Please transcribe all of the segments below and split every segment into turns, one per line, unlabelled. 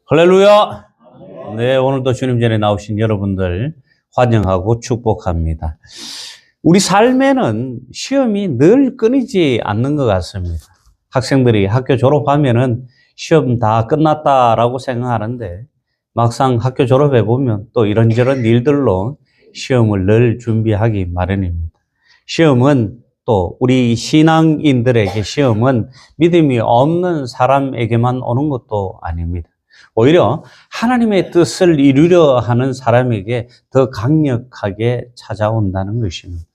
할렐루야! 네, 오늘도 주님 전에 나오신 여러분들 환영하고 축복합니다. 우리 삶에는 시험이 늘 끊이지 않는 것 같습니다. 학생들이 학교 졸업하면은 시험 다 끝났다라고 생각하는데 막상 학교 졸업해 보면 또 이런저런 일들로 시험을 늘 준비하기 마련입니다. 시험은 또 우리 신앙인들에게 시험은 믿음이 없는 사람에게만 오는 것도 아닙니다. 오히려 하나님의 뜻을 이루려 하는 사람에게 더 강력하게 찾아온다는 것입니다.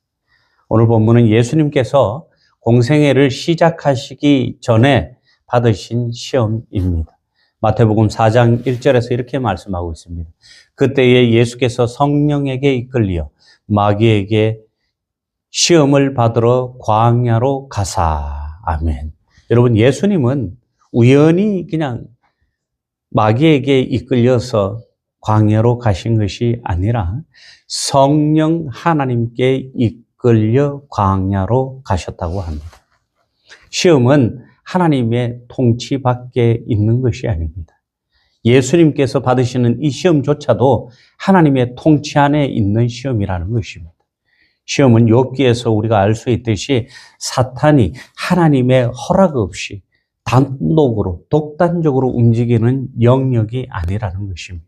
오늘 본문은 예수님께서 공생애를 시작하시기 전에 받으신 시험입니다. 마태복음 4장 1절에서 이렇게 말씀하고 있습니다. 그때에 예수께서 성령에게 이끌려 마귀에게 시험을 받으러 광야로 가사. 아멘. 여러분, 예수님은 우연히 그냥 마귀에게 이끌려서 광야로 가신 것이 아니라 성령 하나님께 이끌려 광야로 가셨다고 합니다. 시험은 하나님의 통치 밖에 있는 것이 아닙니다. 예수님께서 받으시는 이 시험조차도 하나님의 통치 안에 있는 시험이라는 것입니다. 시험은 욥기에서 우리가 알 수 있듯이 사탄이 하나님의 허락 없이 단독으로 독단적으로 움직이는 영역이 아니라는 것입니다.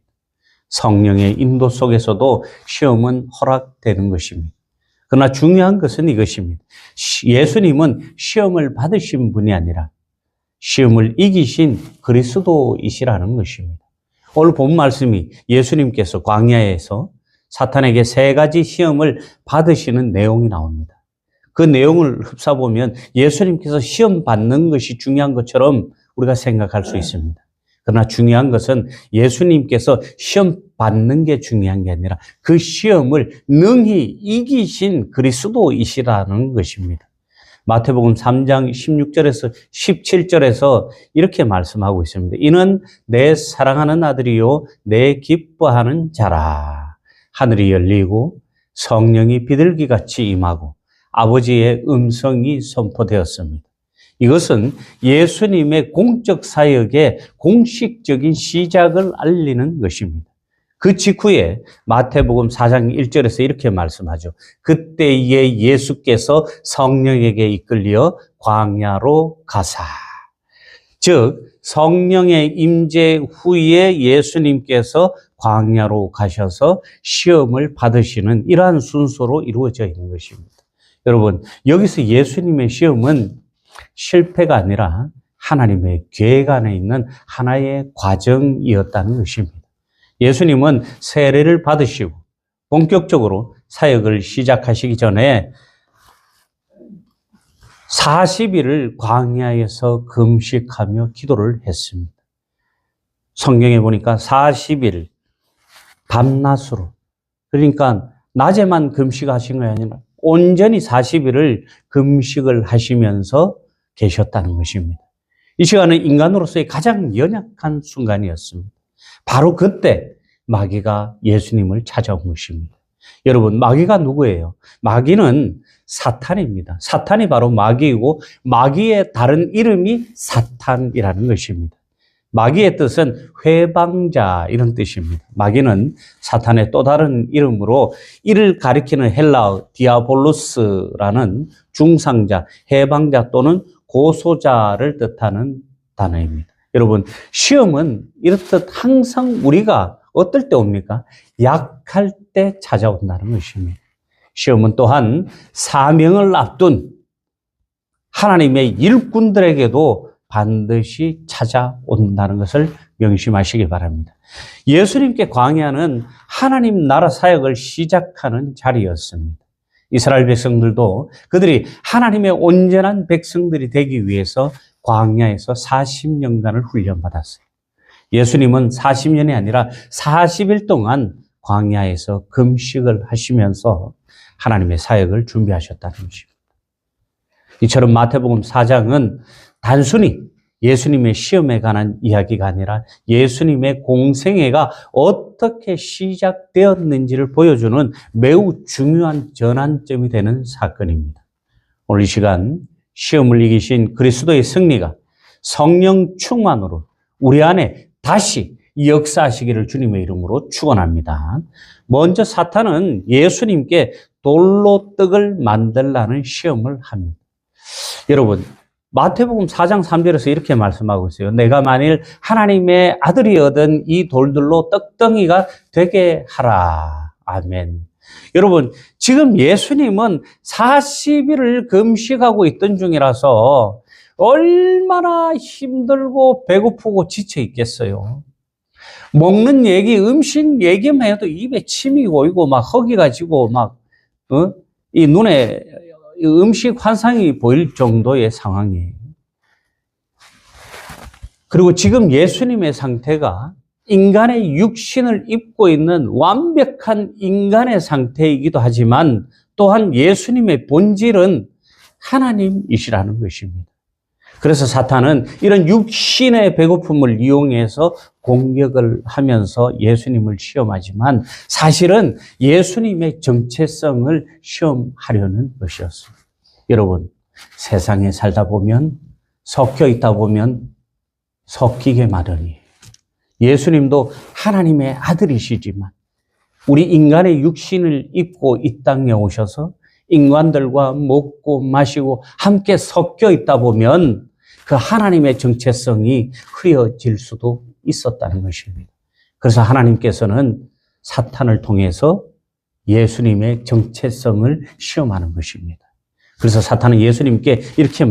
성령의 인도 속에서도 시험은 허락되는 것입니다. 그러나 중요한 것은 이것입니다. 예수님은 시험을 받으신 분이 아니라 시험을 이기신 그리스도이시라는 것입니다. 오늘 본 말씀이 예수님께서 광야에서 사탄에게 3가지 시험을 받으시는 내용이 나옵니다. 그 내용을 흡사보면 예수님께서 시험 받는 것이 중요한 것처럼 우리가 생각할 수 있습니다. 그러나 중요한 것은 예수님께서 시험 받는 게 중요한 게 아니라 그 시험을 능히 이기신 그리스도이시라는 것입니다. 마태복음 3장 16절에서 17절에서 이렇게 말씀하고 있습니다. 이는 내 사랑하는 아들이요 내 기뻐하는 자라. 하늘이 열리고 성령이 비둘기같이 임하고 아버지의 음성이 선포되었습니다. 이것은 예수님의 공적 사역의 공식적인 시작을 알리는 것입니다. 그 직후에 마태복음 4장 1절에서 이렇게 말씀하죠. 그때에 예수께서 성령에게 이끌려 광야로 가사. 즉 성령의 임재 후에 예수님께서 광야로 가셔서 시험을 받으시는 이러한 순서로 이루어져 있는 것입니다. 여러분, 여기서 예수님의 시험은 실패가 아니라 하나님의 계획 안에 있는 하나의 과정이었다는 것입니다. 예수님은 세례를 받으시고 본격적으로 사역을 시작하시기 전에 40일을 광야에서 금식하며 기도를 했습니다. 성경에 보니까 40일 밤낮으로, 그러니까 낮에만 금식하신 것이 아니라 온전히 40일을 금식을 하시면서 계셨다는 것입니다. 이 시간은 인간으로서의 가장 연약한 순간이었습니다. 바로 그때 마귀가 예수님을 찾아온 것입니다. 여러분, 마귀가 누구예요? 마귀는 사탄입니다. 사탄이 바로 마귀이고 마귀의 다른 이름이 사탄이라는 것입니다. 마귀의 뜻은 회방자 이런 뜻입니다. 마귀는 사탄의 또 다른 이름으로 이를 가리키는 헬라어 디아볼로스라는 중상자, 해방자 또는 고소자를 뜻하는 단어입니다. 여러분, 시험은 이렇듯 항상 우리가 어떨 때 옵니까? 약할 때 찾아온다는 것입니다. 시험은 또한 사명을 앞둔 하나님의 일꾼들에게도 반드시 찾아온다는 것을 명심하시기 바랍니다. 예수님께 광야는 하나님 나라 사역을 시작하는 자리였습니다. 이스라엘 백성들도 그들이 하나님의 온전한 백성들이 되기 위해서 광야에서 40년간을 훈련받았어요. 예수님은 40년이 아니라 40일 동안 광야에서 금식을 하시면서 하나님의 사역을 준비하셨다는 것입니다. 이처럼 마태복음 4장은 단순히 예수님의 시험에 관한 이야기가 아니라 예수님의 공생애가 어떻게 시작되었는지를 보여주는 매우 중요한 전환점이 되는 사건입니다. 오늘 이 시간 시험을 이기신 그리스도의 승리가 성령 충만으로 우리 안에 다시 역사하시기를 주님의 이름으로 축원합니다. 먼저 사탄은 예수님께 돌로 떡을 만들라는 시험을 합니다. 여러분, 마태복음 4장 3절에서 이렇게 말씀하고 있어요. 내가 만일 하나님의 아들이거든 이 돌들로 떡덩이가 되게 하라. 아멘. 여러분, 지금 예수님은 40일을 금식하고 있던 중이라서 얼마나 힘들고 배고프고 지쳐 있겠어요. 먹는 얘기, 음식 얘기만 해도 입에 침이 고이고 막 허기가 지고 막 이 눈에 음식 환상이 보일 정도의 상황이에요. 그리고 지금 예수님의 상태가 인간의 육신을 입고 있는 완벽한 인간의 상태이기도 하지만 또한 예수님의 본질은 하나님이시라는 것입니다. 그래서 사탄은 이런 육신의 배고픔을 이용해서 공격을 하면서 예수님을 시험하지만 사실은 예수님의 정체성을 시험하려는 것이었습니다. 여러분, 세상에 살다 보면 섞여 있다 보면 섞이게 마련이에요. 예수님도 하나님의 아들이시지만 우리 인간의 육신을 입고 이 땅에 오셔서 인간들과 먹고 마시고 함께 섞여 있다 보면 그 하나님의 정체성이 흐려질 수도 있었다는 것입니다. 그래서 하나님께서는 사탄을 통해서 예수님의 정체성을 시험하는 것입니다. 그래서 사탄은 예수님께 이렇게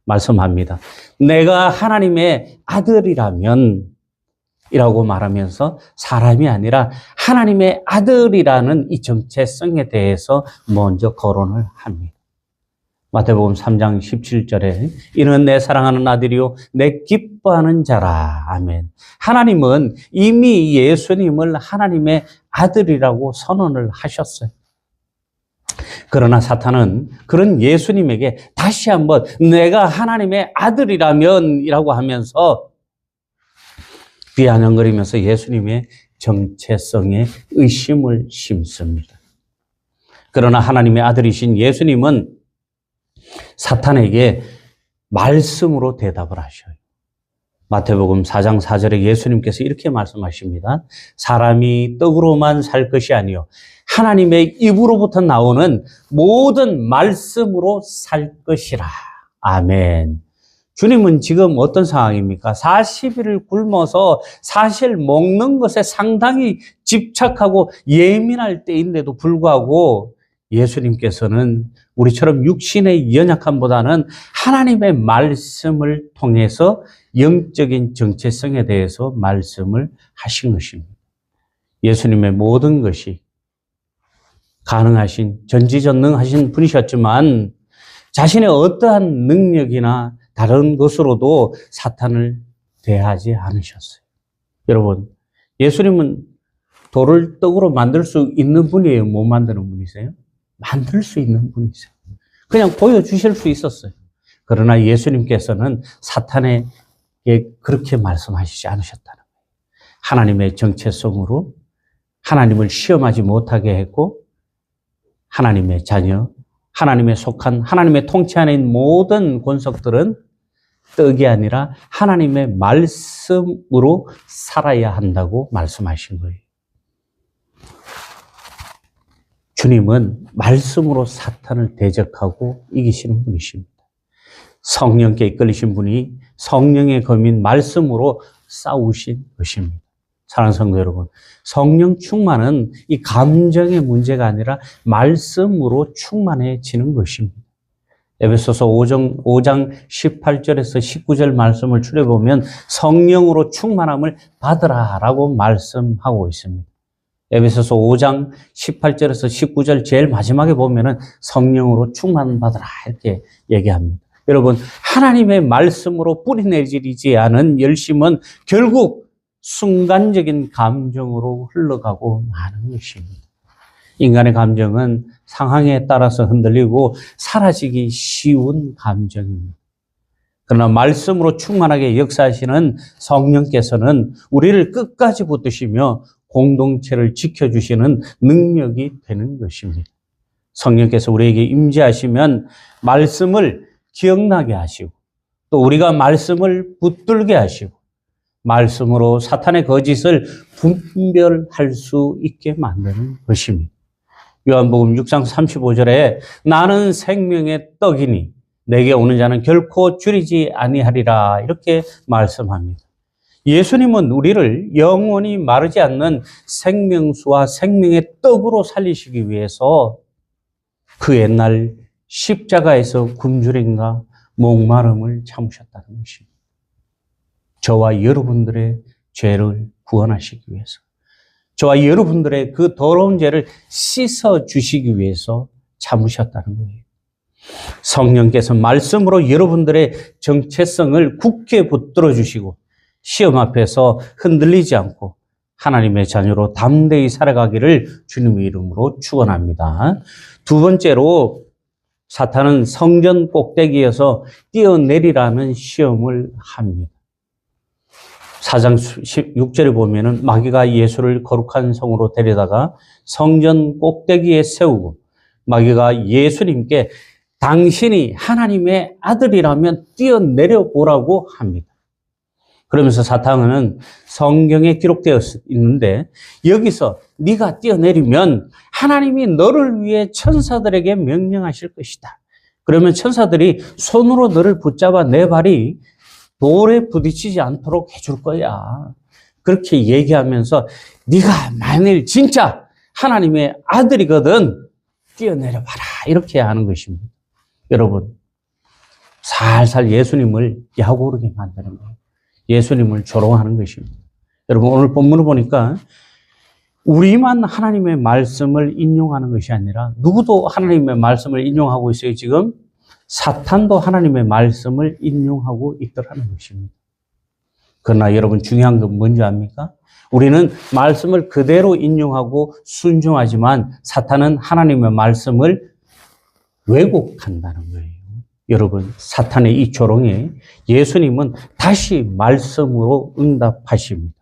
말씀합니다. 내가 하나님의 아들이라면 이라고 말하면서 사람이 아니라 하나님의 아들이라는 이 정체성에 대해서 먼저 거론을 합니다. 마태복음 3장 17절에 이는 내 사랑하는 아들이요 내 기뻐하는 자라. 아멘. 하나님은 이미 예수님을 하나님의 아들이라고 선언을 하셨어요. 그러나 사탄은 그런 예수님에게 다시 한번 내가 하나님의 아들이라면 이라고 하면서 비아냥거리면서 예수님의 정체성에 의심을 심습니다. 그러나 하나님의 아들이신 예수님은 사탄에게 말씀으로 대답을 하셔요. 마태복음 4장 4절에 예수님께서 이렇게 말씀하십니다. 사람이 떡으로만 살 것이 아니요 하나님의 입으로부터 나오는 모든 말씀으로 살 것이라. 아멘. 주님은 지금 어떤 상황입니까? 40일을 굶어서 사실 먹는 것에 상당히 집착하고 예민할 때인데도 불구하고 예수님께서는 우리처럼 육신의 연약함보다는 하나님의 말씀을 통해서 영적인 정체성에 대해서 말씀을 하신 것입니다. 예수님의 모든 것이 가능하신, 전지전능하신 분이셨지만 자신의 어떠한 능력이나 다른 것으로도 사탄을 대하지 않으셨어요. 여러분, 예수님은 돌을 떡으로 만들 수 있는 분이에요? 못 만드는 분이세요? 만들 수 있는 분이세요. 그냥 보여주실 수 있었어요. 그러나 예수님께서는 사탄에게 그렇게 말씀하시지 않으셨다는 거예요. 하나님의 정체성으로 하나님을 시험하지 못하게 했고 하나님의 자녀, 하나님의 속한 하나님의 통치 안에 있는 모든 권속들은 떡이 아니라 하나님의 말씀으로 살아야 한다고 말씀하신 거예요. 주님은 말씀으로 사탄을 대적하고 이기시는 분이십니다. 성령께 이끌리신 분이 성령의 검인 말씀으로 싸우신 것입니다. 사랑하는 성도 여러분, 성령 충만은 이 감정의 문제가 아니라 말씀으로 충만해지는 것입니다. 에베소서 5장 18절에서 19절 말씀을 추려보면 성령으로 충만함을 받으라라고 말씀하고 있습니다. 에베소서 5장 18절에서 19절 제일 마지막에 보면은 성령으로 충만받으라 이렇게 얘기합니다. 여러분, 하나님의 말씀으로 뿌리내리지 않은 열심은 결국 순간적인 감정으로 흘러가고 마는 것입니다. 인간의 감정은 상황에 따라서 흔들리고 사라지기 쉬운 감정입니다. 그러나 말씀으로 충만하게 역사하시는 성령께서는 우리를 끝까지 붙드시며 공동체를 지켜주시는 능력이 되는 것입니다. 성령께서 우리에게 임재하시면 말씀을 기억나게 하시고 또 우리가 말씀을 붙들게 하시고 말씀으로 사탄의 거짓을 분별할 수 있게 만드는 것입니다. 요한복음 6장 35절에 나는 생명의 떡이니 내게 오는 자는 결코 줄이지 아니하리라 이렇게 말씀합니다. 예수님은 우리를 영원히 마르지 않는 생명수와 생명의 떡으로 살리시기 위해서 그 옛날 십자가에서 굶주림과 목마름을 참으셨다는 것입니다. 저와 여러분들의 죄를 구원하시기 위해서, 저와 여러분들의 그 더러운 죄를 씻어주시기 위해서 참으셨다는 거예요. 성령께서 말씀으로 여러분들의 정체성을 굳게 붙들어 주시고 시험 앞에서 흔들리지 않고 하나님의 자녀로 담대히 살아가기를 주님의 이름으로 축원합니다. 두 번째로 사탄은 성전 꼭대기에서 뛰어내리라는 시험을 합니다. 4장 16절에 보면은 마귀가 예수를 거룩한 성으로 데려다가 성전 꼭대기에 세우고 마귀가 예수님께 당신이 하나님의 아들이라면 뛰어내려 보라고 합니다. 그러면서 사탄은 성경에 기록되어 있는데 여기서 네가 뛰어내리면 하나님이 너를 위해 천사들에게 명령하실 것이다. 그러면 천사들이 손으로 너를 붙잡아 내 발이 돌에 부딪히지 않도록 해줄 거야. 그렇게 얘기하면서 네가 만일 진짜 하나님의 아들이거든 뛰어내려 봐라 이렇게 하는 것입니다. 여러분 살살 예수님을 약오르게 만드는 거예요. 예수님을 조롱하는 것입니다. 여러분 오늘 본문을 보니까 우리만 하나님의 말씀을 인용하는 것이 아니라 누구도 하나님의 말씀을 인용하고 있어요. 지금 사탄도 하나님의 말씀을 인용하고 있더라는 것입니다. 그러나 여러분 중요한 건 뭔지 압니까? 우리는 말씀을 그대로 인용하고 순종하지만 사탄은 하나님의 말씀을 왜곡한다는 거예요. 여러분 사탄의 이 조롱에 예수님은 다시 말씀으로 응답하십니다.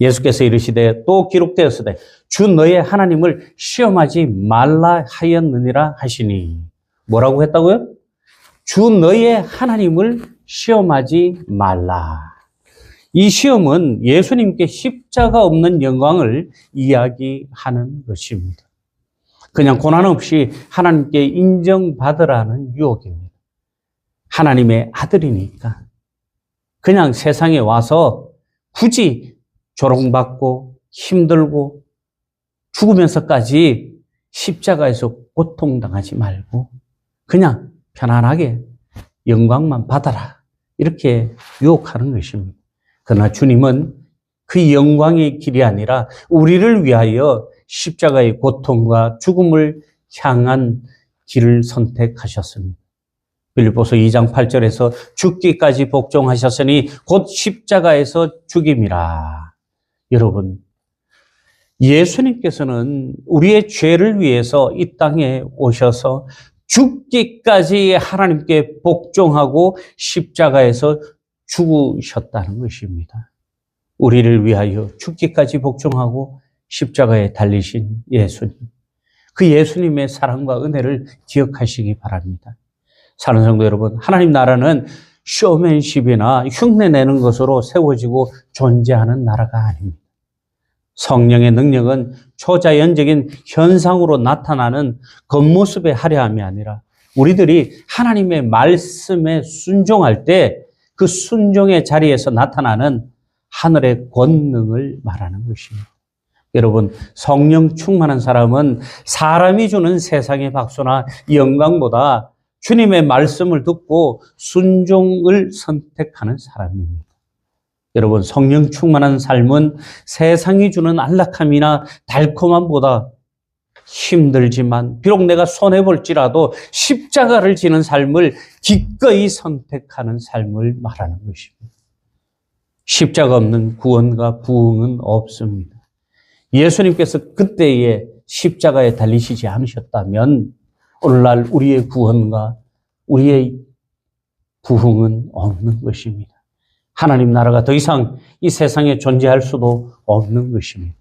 예수께서 이르시되 또 기록되었으되 주 너의 하나님을 시험하지 말라 하였느니라 하시니 뭐라고 했다고요? 주 너의 하나님을 시험하지 말라. 이 시험은 예수님께 십자가 없는 영광을 이야기하는 것입니다. 그냥 고난 없이 하나님께 인정받으라는 유혹입니다. 하나님의 아들이니까 그냥 세상에 와서 굳이 조롱받고 힘들고 죽으면서까지 십자가에서 고통당하지 말고 그냥 편안하게 영광만 받아라 이렇게 유혹하는 것입니다. 그러나 주님은 그 영광의 길이 아니라 우리를 위하여 십자가의 고통과 죽음을 향한 길을 선택하셨습니다. 빌립보서 2장 8절에서 죽기까지 복종하셨으니 곧 십자가에서 죽임이라. 여러분, 예수님께서는 우리의 죄를 위해서 이 땅에 오셔서 죽기까지 하나님께 복종하고 십자가에서 죽으셨다는 것입니다. 우리를 위하여 죽기까지 복종하고 십자가에 달리신 예수님. 그 예수님의 사랑과 은혜를 기억하시기 바랍니다. 사는 성도 여러분, 하나님 나라는 쇼맨십이나 흉내내는 것으로 세워지고 존재하는 나라가 아닙니다. 성령의 능력은 초자연적인 현상으로 나타나는 겉모습의 화려함이 아니라 우리들이 하나님의 말씀에 순종할 때 그 순종의 자리에서 나타나는 하늘의 권능을 말하는 것입니다. 여러분, 성령 충만한 사람은 사람이 주는 세상의 박수나 영광보다 주님의 말씀을 듣고 순종을 선택하는 사람입니다. 여러분, 성령 충만한 삶은 세상이 주는 안락함이나 달콤함보다 힘들지만 비록 내가 손해볼지라도 십자가를 지는 삶을 기꺼이 선택하는 삶을 말하는 것입니다. 십자가 없는 구원과 부흥은 없습니다. 예수님께서 그때에 십자가에 달리시지 않으셨다면 오늘날 우리의 구원과 우리의 부흥은 없는 것입니다. 하나님 나라가 더 이상 이 세상에 존재할 수도 없는 것입니다.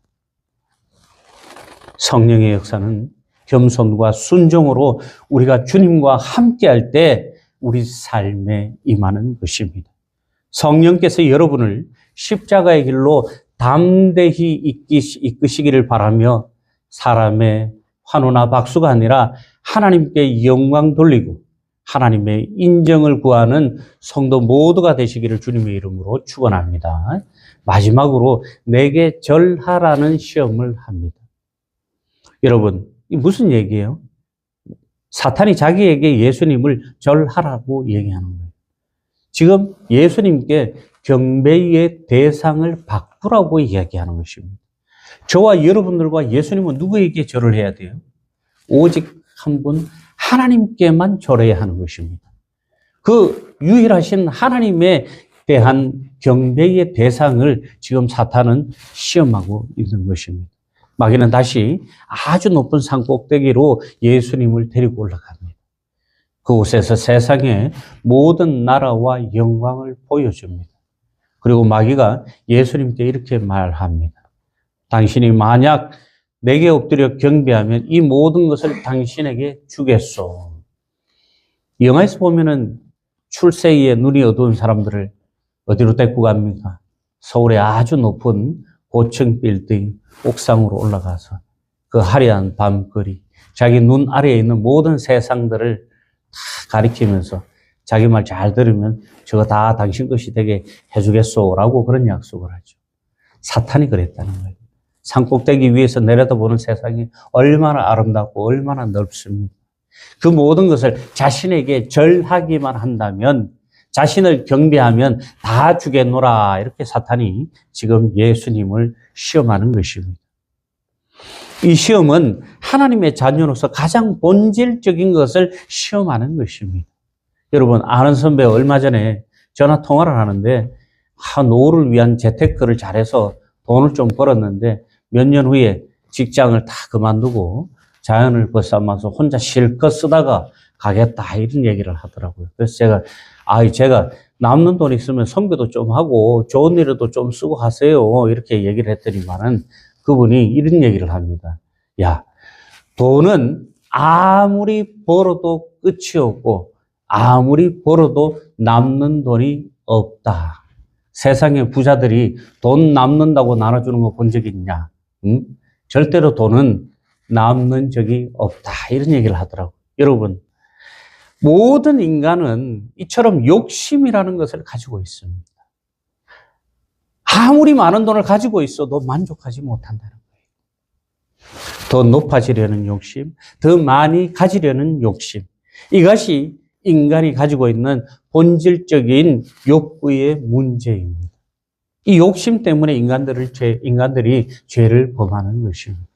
성령의 역사는 겸손과 순종으로 우리가 주님과 함께할 때 우리 삶에 임하는 것입니다. 성령께서 여러분을 십자가의 길로 담대히 이끄시기를 바라며 사람의 환호나 박수가 아니라 하나님께 영광 돌리고 하나님의 인정을 구하는 성도 모두가 되시기를 주님의 이름으로 축원합니다. 마지막으로 내게 절하라는 시험을 합니다. 여러분, 이 무슨 얘기예요? 사탄이 자기에게 예수님을 절하라고 얘기하는 거예요. 지금 예수님께 경배의 대상을 바꾸라고 이야기하는 것입니다. 저와 여러분들과 예수님은 누구에게 절을 해야 돼요? 오직 한 분 하나님께만 절해야 하는 것입니다. 그 유일하신 하나님에 대한 경배의 대상을 지금 사탄은 시험하고 있는 것입니다. 마귀는 다시 아주 높은 산 꼭대기로 예수님을 데리고 올라갑니다. 그곳에서 세상의 모든 나라와 영광을 보여줍니다. 그리고 마귀가 예수님께 이렇게 말합니다. 당신이 만약 내게 엎드려 경배하면 이 모든 것을 당신에게 주겠소. 영화에서 보면은 출세기에 눈이 어두운 사람들을 어디로 데리고 갑니까? 서울의 아주 높은 고층 빌딩 옥상으로 올라가서 그 화려한 밤거리, 자기 눈 아래에 있는 모든 세상들을 다 가리키면서 자기 말 잘 들으면 저거 다 당신 것이 되게 해주겠소라고 그런 약속을 하죠. 사탄이 그랬다는 거예요. 산꼭대기 위에서 내려다보는 세상이 얼마나 아름답고 얼마나 넓습니까? 그 모든 것을 자신에게 절하기만 한다면, 자신을 경배하면 다 주겠노라, 이렇게 사탄이 지금 예수님을 시험하는 것입니다. 이 시험은 하나님의 자녀로서 가장 본질적인 것을 시험하는 것입니다. 여러분, 아는 선배 얼마 전에 전화 통화를 하는데 노후를 위한 재테크를 잘해서 돈을 좀 벌었는데 몇 년 후에 직장을 다 그만두고 자연을 벗삼아서 혼자 실컷 쓰다가 가겠다, 이런 얘기를 하더라고요. 그래서 제가 남는 돈 있으면 선교도 좀 하고 좋은 일에도 좀 쓰고 하세요, 이렇게 얘기를 했더니만은 그분이 이런 얘기를 합니다. 야, 돈은 아무리 벌어도 끝이 없고 아무리 벌어도 남는 돈이 없다. 세상의 부자들이 돈 남는다고 나눠주는 거 본 적 있냐? 응? 절대로 돈은 남는 적이 없다, 이런 얘기를 하더라고요. 여러분, 모든 인간은 이처럼 욕심이라는 것을 가지고 있습니다. 아무리 많은 돈을 가지고 있어도 만족하지 못한다는 거예요. 더 높아지려는 욕심, 더 많이 가지려는 욕심, 이것이 인간이 가지고 있는 본질적인 욕구의 문제입니다. 이 욕심 때문에 인간들이 죄를 범하는 것입니다.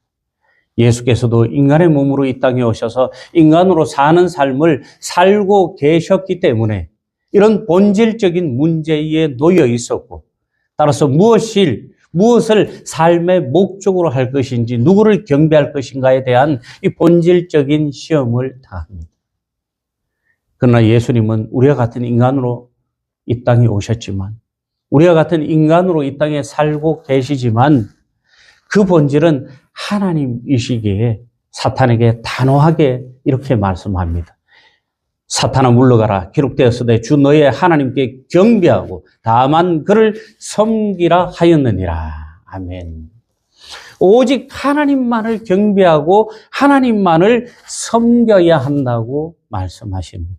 예수께서도 인간의 몸으로 이 땅에 오셔서 인간으로 사는 삶을 살고 계셨기 때문에 이런 본질적인 문제에 놓여 있었고, 따라서 무엇을 삶의 목적으로 할 것인지, 누구를 경배할 것인가에 대한 이 본질적인 시험을 당합니다. 그러나 예수님은 우리와 같은 인간으로 이 땅에 오셨지만, 우리와 같은 인간으로 이 땅에 살고 계시지만, 그 본질은 하나님이시기에 사탄에게 단호하게 이렇게 말씀합니다. 사탄아 물러가라. 기록되었으되 주 너의 하나님께 경배하고 다만 그를 섬기라 하였느니라. 아멘. 오직 하나님만을 경배하고 하나님만을 섬겨야 한다고 말씀하십니다.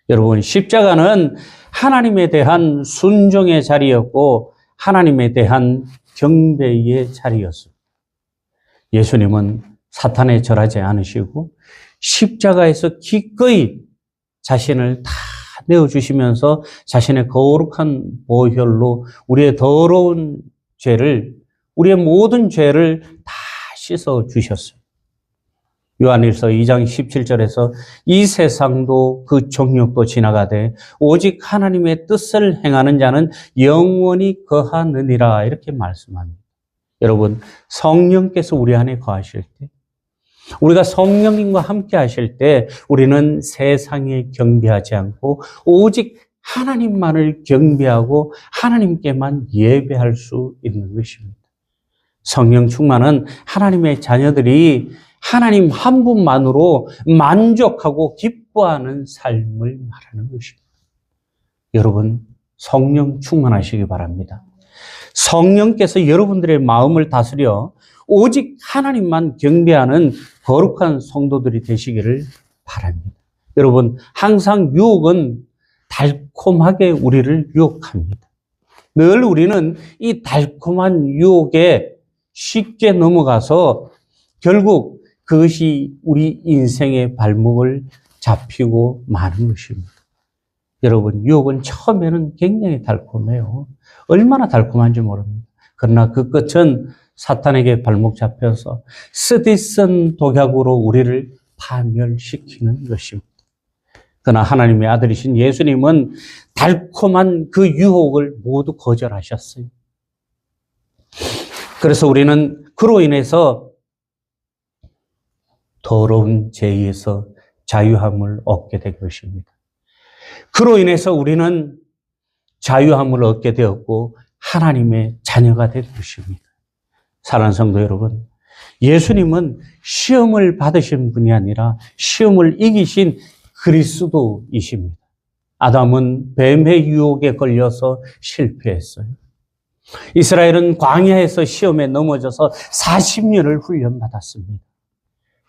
여러분, 십자가는 하나님에 대한 순종의 자리였고 하나님에 대한 경배의 자리였습니다. 예수님은 사탄에 절하지 않으시고 십자가에서 기꺼이 자신을 다 내어주시면서 자신의 거룩한 보혈로 우리의 더러운 죄를, 우리의 모든 죄를 다 씻어주셨어요. 요한일서 2장 17절에서 이 세상도 그 정욕도 지나가되 오직 하나님의 뜻을 행하는 자는 영원히 거하느니라, 이렇게 말씀합니다. 여러분, 성령께서 우리 안에 거하실 때, 우리가 성령님과 함께 하실 때 우리는 세상에 경배하지 않고 오직 하나님만을 경배하고 하나님께만 예배할 수 있는 것입니다. 성령 충만은 하나님의 자녀들이 하나님 한 분만으로 만족하고 기뻐하는 삶을 말하는 것입니다. 여러분, 성령 충만하시기 바랍니다. 성령께서 여러분들의 마음을 다스려 오직 하나님만 경배하는 거룩한 성도들이 되시기를 바랍니다. 여러분, 항상 유혹은 달콤하게 우리를 유혹합니다. 늘 우리는 이 달콤한 유혹에 쉽게 넘어가서 결국 그것이 우리 인생의 발목을 잡히고 마는 것입니다. 여러분, 유혹은 처음에는 굉장히 달콤해요. 얼마나 달콤한지 모릅니다. 그러나 그 끝은 사탄에게 발목 잡혀서 쓰디쓴 독약으로 우리를 파멸시키는 것입니다. 그러나 하나님의 아들이신 예수님은 달콤한 그 유혹을 모두 거절하셨어요. 그래서 우리는 그로 인해서 더러운 죄에서 자유함을 얻게 된 것입니다. 그로 인해서 우리는 자유함을 얻게 되었고 하나님의 자녀가 된 것입니다. 사랑하는 성도 여러분, 예수님은 시험을 받으신 분이 아니라 시험을 이기신 그리스도이십니다. 아담은 뱀의 유혹에 걸려서 실패했어요. 이스라엘은 광야에서 시험에 넘어져서 40년을 훈련받았습니다.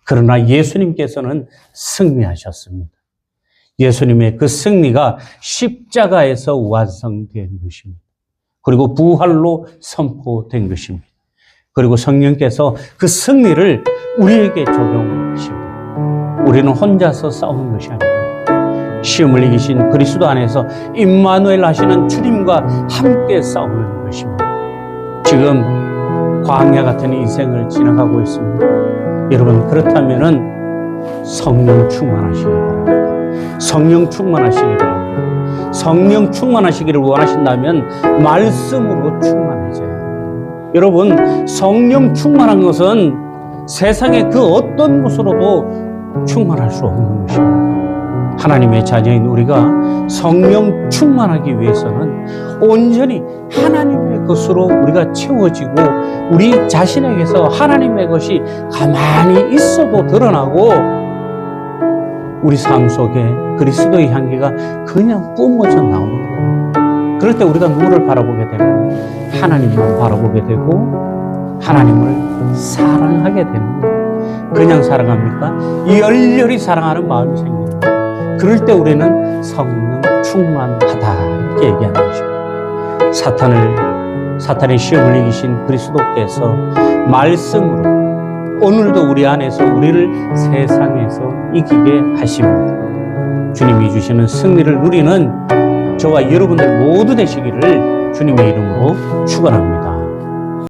그러나 예수님께서는 승리하셨습니다. 예수님의 그 승리가 십자가에서 완성된 것입니다. 그리고 부활로 선포된 것입니다. 그리고 성령께서 그 승리를 우리에게 적용하십니다. 우리는 혼자서 싸우는 것이 아닙니다. 시험을 이기신 그리스도 안에서 임마누엘 하시는 주님과 함께 싸우는 것입니다. 지금 광야 같은 인생을 지나가고 있습니다. 여러분, 그렇다면은 성령 충만하시기 바랍니다. 성령 충만하시기 바랍니다. 성령 충만하시기를 원하신다면 말씀으로 충만해져야 합니다. 여러분, 성령 충만한 것은 세상의 그 어떤 것으로도 충만할 수 없는 것입니다. 하나님의 자녀인 우리가 성령 충만하기 위해서는 온전히 하나님의 것으로 우리가 채워지고 우리 자신에게서 하나님의 것이 가만히 있어도 드러나고 우리 삶 속에 그리스도의 향기가 그냥 뿜어져 나오는 거예요. 그럴 때 우리가 누구를 바라보게 되고 하나님만 바라보게 되고 하나님을 사랑하게 되는 거예요. 그냥 사랑합니까? 열렬히 사랑하는 마음이 생깁니다. 그럴 때 우리는 성령 충만하다 이렇게 얘기하는 것입니다. 사탄의 시험을 이기신 그리스도께서 말씀으로 오늘도 우리 안에서 우리를 세상에서 이기게 하십니다. 주님이 주시는 승리를 누리는 저와 여러분들 모두 되시기를 주님의 이름으로 축원합니다.